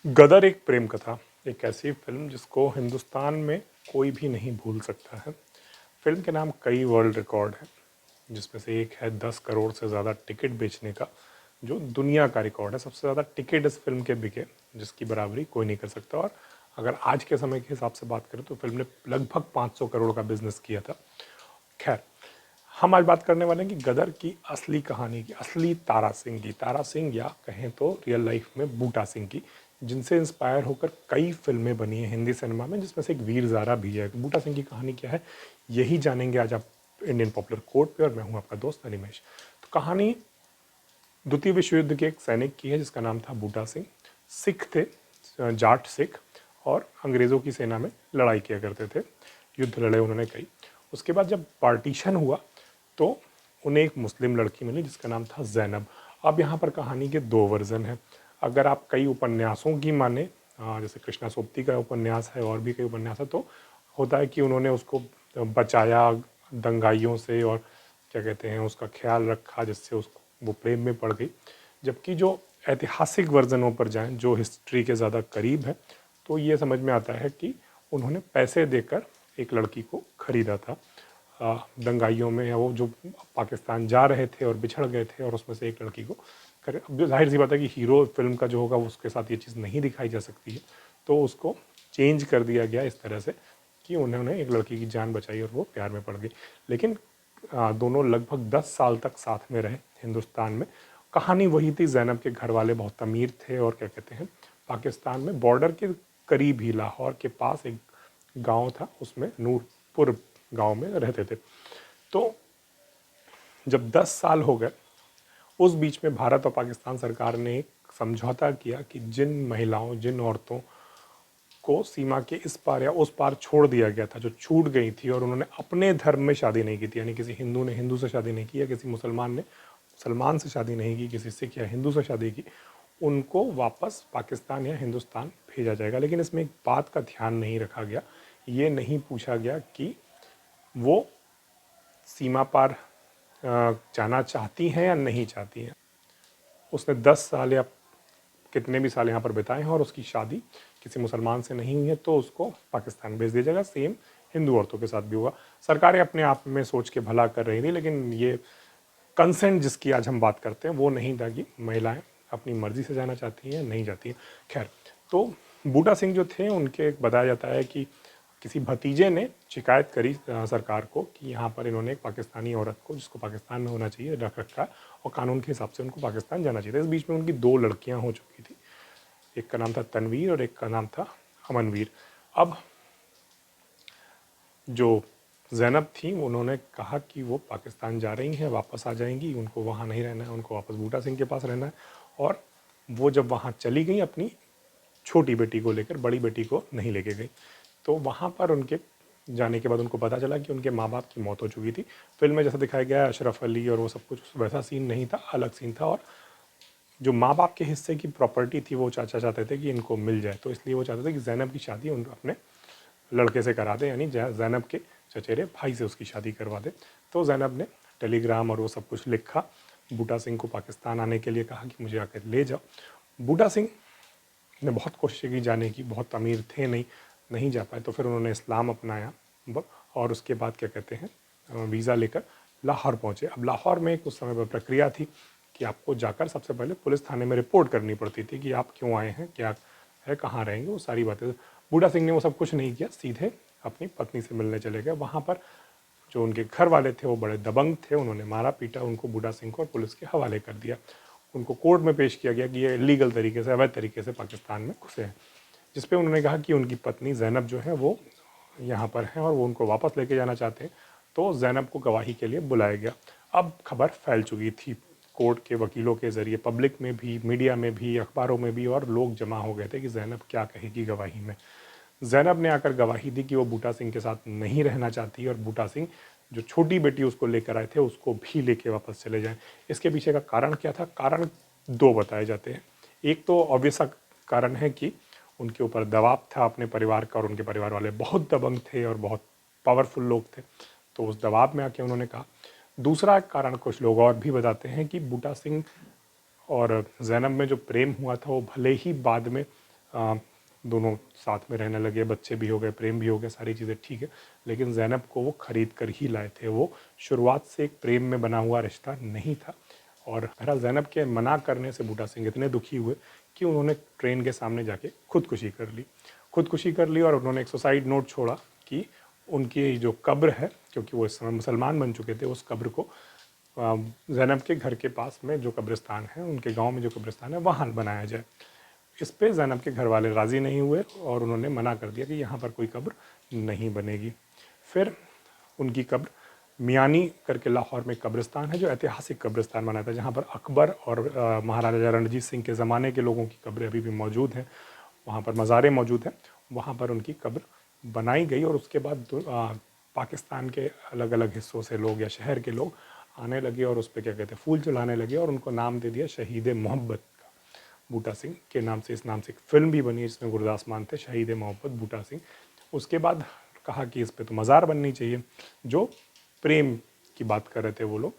गदर एक प्रेम कथा, एक ऐसी फिल्म जिसको हिंदुस्तान में कोई भी नहीं भूल सकता है। फिल्म के नाम कई वर्ल्ड रिकॉर्ड है, जिसमें से एक है 10 करोड़ से ज़्यादा टिकट बेचने का, जो दुनिया का रिकॉर्ड है। सबसे ज़्यादा टिकट इस फिल्म के बिके, जिसकी बराबरी कोई नहीं कर सकता। और अगर आज के समय के हिसाब से बात करें तो फिल्म ने लगभग 500 करोड़ का बिजनेस किया था। खैर, हम आज बात करने वाले हैं कि गदर की असली कहानी की, असली तारा सिंह की, तारा सिंह या कहें तो रियल लाइफ में बूटा सिंह की, जिनसे इंस्पायर होकर कई फिल्में बनी हैं हिंदी सिनेमा में, जिसमें से एक वीर ज़ारा भी है। बूटा सिंह की कहानी क्या है, यही जानेंगे आज आप इंडियन पॉपुलर कोड पे, और मैं हूं आपका दोस्त अनिमेश। तो कहानी द्वितीय विश्व युद्ध के एक सैनिक की है जिसका नाम था बूटा सिंह। सिख थे, जाट सिख, और अंग्रेज़ों की सेना में लड़ाई किया करते थे। युद्ध लड़े उन्होंने कई। उसके बाद जब पार्टीशन हुआ तो उन्हें एक मुस्लिम लड़की मिली जिसका नाम था जैनब। अब यहाँ पर कहानी के दो वर्जन हैं। अगर आप कई उपन्यासों की माने, जैसे कृष्णा सोबती का उपन्यास है और भी कई उपन्यास है, तो होता है कि उन्होंने उसको बचाया दंगाइयों से, और क्या कहते हैं, उसका ख्याल रखा, जिससे उसको वो प्रेम में पड़ गई। जबकि जो ऐतिहासिक वर्जनों पर जाएं, जो हिस्ट्री के ज़्यादा करीब है, तो ये समझ में आता है कि उन्होंने पैसे देकर एक लड़की को खरीदा था दंगाइयों में, या वो जो पाकिस्तान जा रहे थे और बिछड़ गए थे, और उसमें से एक लड़की को कर, अब जाहिर सी बात है कि हीरो फिल्म का जो होगा उसके साथ ये चीज़ नहीं दिखाई जा सकती है, तो उसको चेंज कर दिया गया इस तरह से कि उन्होंने एक लड़की की जान बचाई और वो प्यार में पड़ गई। लेकिन दोनों लगभग 10 साल तक साथ में रहे हिंदुस्तान में। कहानी वही थी, जैनब के घर वाले बहुत अमीर थे, और क्या कहते हैं, पाकिस्तान में बॉर्डर के करीब ही लाहौर के पास एक गांव था, उसमें नूरपुर गांव में रहते थे। तो जब 10 साल हो गए, उस बीच में भारत और पाकिस्तान सरकार ने एक समझौता किया कि जिन महिलाओं, जिन औरतों को सीमा के इस पार या उस पार छोड़ दिया गया था, जो छूट गई थी और उन्होंने अपने धर्म में शादी नहीं की थी, यानी किसी हिंदू ने हिंदू से शादी नहीं की, या किसी मुसलमान ने मुसलमान से शादी नहीं की, किसी सिख या हिंदू से शादी की, उनको वापस पाकिस्तान या हिंदुस्तान भेजा जाएगा। लेकिन इसमें एक बात का ध्यान नहीं रखा गया, ये नहीं पूछा गया कि वो सीमा पार जाना चाहती हैं या नहीं चाहती हैं। उसने 10 साल या कितने भी साल यहाँ पर बिताए हैं और उसकी शादी किसी मुसलमान से नहीं हुई है, तो उसको पाकिस्तान भेज दिया जाएगा। सेम हिंदू औरतों के साथ भी हुआ। सरकारें अपने आप में सोच के भला कर रही थी, लेकिन ये कंसेंट जिसकी आज हम बात करते हैं वो नहीं था कि महिलाएं अपनी मर्जी से जाना चाहती हैं या नहीं चाहती हैं। खैर, तो बूटा सिंह जो थे, उनके बताया जाता है कि किसी भतीजे ने शिकायत करी सरकार को कि यहाँ पर इन्होंने एक पाकिस्तानी औरत को, जिसको पाकिस्तान में होना चाहिए, रख रखा है, और कानून के हिसाब से उनको पाकिस्तान जाना चाहिए था। इस बीच में उनकी दो लड़कियाँ हो चुकी थी, एक का नाम था तनवीर और एक का नाम था अमनवीर। अब जो जैनब थी, उन्होंने कहा कि वो पाकिस्तान जा रही हैं, वापस आ जाएंगी, उनको वहाँ नहीं रहना है, उनको वापस बूटा सिंह के पास रहना है। और वो जब वहाँ चली गई अपनी छोटी बेटी को लेकर, बड़ी बेटी को नहीं लेके गई। तो वहाँ पर उनके जाने के बाद उनको पता चला कि उनके माँ बाप की मौत हो चुकी थी। फिल्म में जैसा दिखाया गया है, अशरफ अली और वो सब कुछ, वैसा सीन नहीं था, अलग सीन था। और जो माँ बाप के हिस्से की प्रॉपर्टी थी, वो चाचा चाहते थे कि इनको मिल जाए, तो इसलिए वो चाहते थे कि जैनब की शादी उन अपने लड़के से करा दे, यानी जैनब के चचेरे भाई से उसकी शादी करवा दे। तो जैनब ने टेलीग्राम और वो सब कुछ लिखा, बूटा सिंह को पाकिस्तान आने के लिए कहा कि मुझे आकर ले जाओ। बूटा सिंह ने बहुत कोशिश की जाने की, बहुत अमीर थे, नहीं जा पाए। तो फिर उन्होंने इस्लाम अपनाया, और उसके बाद क्या कहते हैं, वीज़ा लेकर लाहौर पहुँचे। अब लाहौर में एक उस समय पर प्रक्रिया थी कि आपको जाकर सबसे पहले पुलिस थाने में रिपोर्ट करनी पड़ती थी कि आप क्यों आए हैं, क्या है, कहाँ रहेंगे, वो सारी बातें। बूटा सिंह ने वो सब कुछ नहीं किया, सीधे अपनी पत्नी से मिलने चले गए। वहाँ पर जो उनके घर वाले थे वो बड़े दबंग थे, उन्होंने मारा पीटा उनको, बूटा सिंह को, और पुलिस के हवाले कर दिया। उनको कोर्ट में पेश किया गया कि ये इलीगल तरीके से, अवैध तरीके से पाकिस्तान में घुसे हैं, जिस पे उन्होंने कहा कि उनकी पत्नी जैनब जो है वो यहाँ पर हैं और वो उनको वापस लेके जाना चाहते हैं। तो जैनब को गवाही के लिए बुलाया गया। अब खबर फैल चुकी थी कोर्ट के वकीलों के ज़रिए, पब्लिक में भी, मीडिया में भी, अखबारों में भी, और लोग जमा हो गए थे कि जैनब क्या कहेगी गवाही में। जैनब ने आकर गवाही दी कि वो बूटा सिंह के साथ नहीं रहना चाहती, और बूटा सिंह जो छोटी बेटी उसको लेकर आए थे उसको भी लेके वापस चले जाएं। इसके पीछे का कारण क्या था? कारण दो बताए जाते हैं। एक तो ऑब्वियस कारण है कि उनके ऊपर दबाव था अपने परिवार का, और उनके परिवार वाले बहुत दबंग थे और बहुत पावरफुल लोग थे, तो उस दबाव में आके उन्होंने कहा। दूसरा कारण कुछ लोग और भी बताते हैं कि बूटा सिंह और जैनब में जो प्रेम हुआ था वो भले ही बाद में दोनों साथ में रहने लगे, बच्चे भी हो गए, प्रेम भी हो गया, सारी चीज़ें ठीक है। लेकिन ज़ैनब को वो ख़रीद कर ही लाए थे। वो शुरुआत से एक प्रेम में बना हुआ रिश्ता नहीं था। और बहरहाल ज़ैनब के मना करने से बूटा सिंह इतने दुखी हुए कि उन्होंने ट्रेन के सामने जाके खुदकुशी कर ली। खुदकुशी कर ली और उन्होंने एक सुसाइड नोट छोड़ा कि उनकी जो कब्र है, क्योंकि वो इस समय मुसलमान बन चुके थे, उस कब्र को ज़ैनब के घर के पास में जो कब्रिस्तान है, उनके गांव में जो कब्रिस्तान है, वहाँ बनाया जाए। इस पे ज़ैनब के घर वाले राज़ी नहीं हुए और उन्होंने मना कर दिया कि यहाँ पर कोई कब्र नहीं बनेगी। फिर उनकी कब्र मियानी करके लाहौर में कब्रिस्तान है, जो ऐतिहासिक कब्रिस्तान बना था, जहाँ पर अकबर और महाराजा रणजीत सिंह के ज़माने के लोगों की कब्रें अभी भी मौजूद हैं, वहाँ पर मज़ारें मौजूद हैं, वहाँ पर उनकी कब्र बनाई गई। और उसके बाद पाकिस्तान के अलग अलग हिस्सों से लोग या शहर के लोग आने लगे और उस पर क्या कहते हैं, फूल चढ़ाने लगे और उनको नाम दे दिया शहीद मोहब्बत का। बूटा सिंह के नाम से, इस नाम से एक फ़िल्म भी बनी जिसमें गुरदास मान थे, शहीद मोहब्बत बूटा सिंह। उसके बाद कहा कि इस पे तो मज़ार बननी चाहिए, जो प्रेम की बात कर रहे थे वो लोग,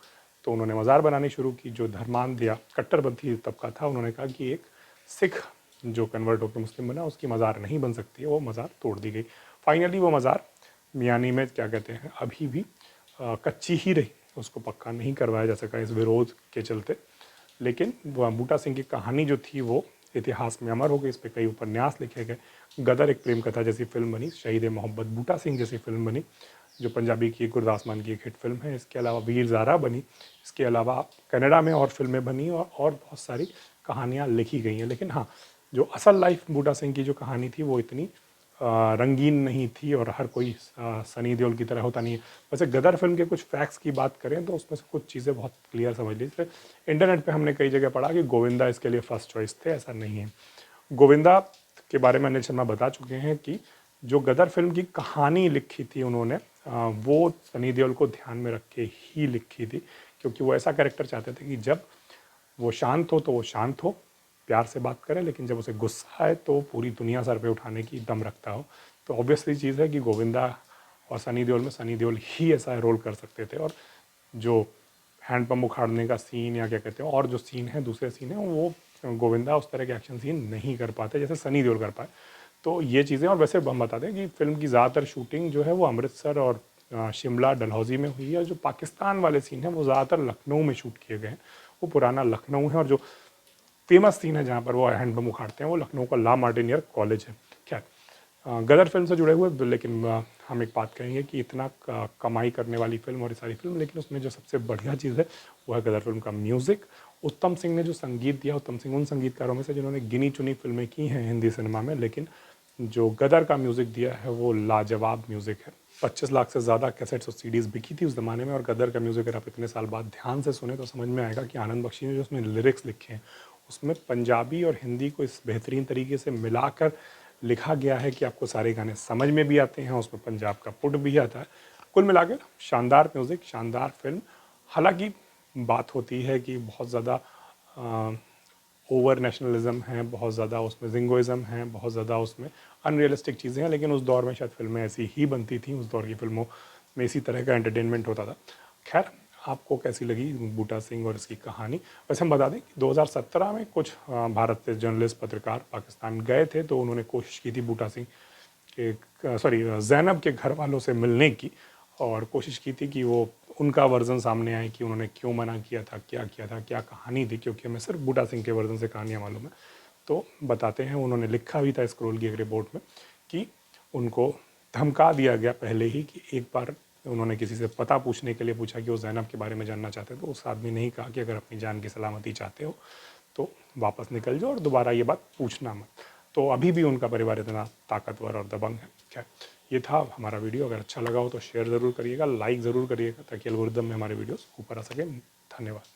तो उन्होंने मज़ार बनानी शुरू की। जो धर्मांध या कट्टरपंथी तबका था, उन्होंने कहा कि एक सिख जो कन्वर्ट होकर मुस्लिम बना, उसकी मज़ार नहीं बन सकती है, वो मज़ार तोड़ दी गई। फाइनली वो मज़ार मियानी में क्या कहते हैं, अभी भी कच्ची ही रही, उसको पक्का नहीं करवाया जा सका इस विरोध के चलते। लेकिन बूटा सिंह की कहानी जो थी वो इतिहास में अमर हो गई। इस पर कई उपन्यास लिखे गए। गदर एक प्रेम कथा जैसी फिल्म बनी, शहीद मोहब्बत बूटा सिंह जैसी फिल्म बनी, जो पंजाबी की गुरदास मान की एक हिट फिल्म है। इसके अलावा वीर ज़ारा बनी। इसके अलावा कनाडा में और फिल्में बनी और बहुत सारी कहानियाँ लिखी गई हैं। लेकिन हाँ, जो असल लाइफ बूटा सिंह की जो कहानी थी वो इतनी रंगीन नहीं थी और हर कोई सनी देओल की तरह होता नहीं है। वैसे गदर फिल्म के कुछ फैक्ट्स की बात करें तो उसमें से कुछ चीज़ें बहुत क्लियर समझ लीजिए। इंटरनेट पे हमने कई जगह पढ़ा कि गोविंदा इसके लिए फर्स्ट चॉइस थे, ऐसा नहीं है। गोविंदा के बारे में अनिल शर्मा बता चुके हैं कि जो गदर फिल्म की कहानी लिखी थी उन्होंने, वो सनी देओल को ध्यान में रख के ही लिखी थी, क्योंकि वो ऐसा कैरेक्टर चाहते थे कि जब वो शांत हो तो वो शांत हो, प्यार से बात करे, लेकिन जब उसे गुस्सा आए तो पूरी दुनिया सर पे उठाने की दम रखता हो। तो ऑब्वियसली चीज़ है कि गोविंदा और सनी देओल में सनी देओल ही ऐसा रोल कर सकते थे। और जो हैंडपम्प उखाड़ने का सीन या क्या कहते हैं और जो सीन है, दूसरे सीन है, वो गोविंदा उस तरह के एक्शन सीन नहीं कर पाते जैसे सनी देओल कर पाए। तो ये चीज़ें, और वैसे हम बता दें कि फिल्म की ज़्यादातर शूटिंग जो है वो अमृतसर और शिमला डलहौजी में हुई है। जो पाकिस्तान वाले सीन हैं वो ज़्यादातर लखनऊ में शूट किए गए हैं। वो पुराना लखनऊ है और जो फेमस सीन है जहाँ पर वो हैंडपम्प उखाड़ते हैं वो लखनऊ का ला मार्टिनियर कॉलेज है। खैर, गदर फिल्म से जुड़े हुए, लेकिन हम एक बात कहेंगे कि इतना कमाई करने वाली फिल्म और ये सारी फिल्म, लेकिन उसमें जो सबसे बढ़िया चीज़ है वो है गदर फिल्म का म्यूज़िक। उत्तम सिंह ने जो संगीत दिया, उत्तम सिंह उन संगीतकारों में से जिन्होंने गिनी चुनी फिल्में की हैं हिंदी सिनेमा में, लेकिन जो गदर का म्यूज़िक दिया है वो लाजवाब म्यूज़िक है। 25 लाख से ज़्यादा कैसेट्स और सीडीज़ बिकी थी उस ज़माने में। और गदर का म्यूज़िक अगर आप इतने साल बाद ध्यान से सुने तो समझ में आएगा कि आनंद बख्शी ने जो उसमें लिरिक्स लिखे हैं उसमें पंजाबी और हिंदी को इस बेहतरीन तरीके से मिलाकर लिखा गया है कि आपको सारे गाने समझ में भी आते हैं, उसमें पंजाब का पुट भी आता है। कुल मिलाकर शानदार म्यूज़िक, शानदार फिल्म। हालांकि बात होती है कि बहुत ज़्यादा ओवर नेशनलिज्म है, बहुत ज़्यादा उसमें जिंगोइज़म है, बहुत ज़्यादा उसमें अनरियलिस्टिक चीज़ें हैं, लेकिन उस दौर में शायद फिल्में ऐसी ही बनती थी, उस दौर की फिल्मों में इसी तरह का एंटरटेनमेंट होता था। खैर, आपको कैसी लगी बूटा सिंह और इसकी कहानी? वैसे हम बता दें कि 2017 में कुछ भारत से जर्नलिस्ट, पत्रकार पाकिस्तान गए थे, तो उन्होंने कोशिश की थी बूटा सिंह के ज़ैनब के घर वालों से मिलने की, और कोशिश की थी कि वो उनका वर्ज़न सामने आए कि उन्होंने क्यों मना किया था, क्या किया था, क्या कहानी थी, क्योंकि हमें सिर्फ बूटा सिंह के वर्ज़न से कहानियाँ मालूम है। तो बताते हैं, उन्होंने लिखा भी था स्क्रोल की एक रिपोर्ट में कि उनको धमका दिया गया पहले ही कि एक बार उन्होंने किसी से पता पूछने के लिए पूछा कि वो ज़ैनब के बारे में जानना चाहते, तो उस आदमी ने ही कहा कि अगर अपनी जान की सलामती चाहते हो तो वापस निकल जाओ और दोबारा ये बात पूछना मत। तो अभी भी उनका परिवार इतना ताकतवर और दबंग है। खैर, ये था हमारा वीडियो। अगर अच्छा लगा हो तो शेयर ज़रूर करिएगा, लाइक ज़रूर करिएगा, ताकि एल्गोरिदम में हमारे वीडियोस ऊपर आ सकें। धन्यवाद।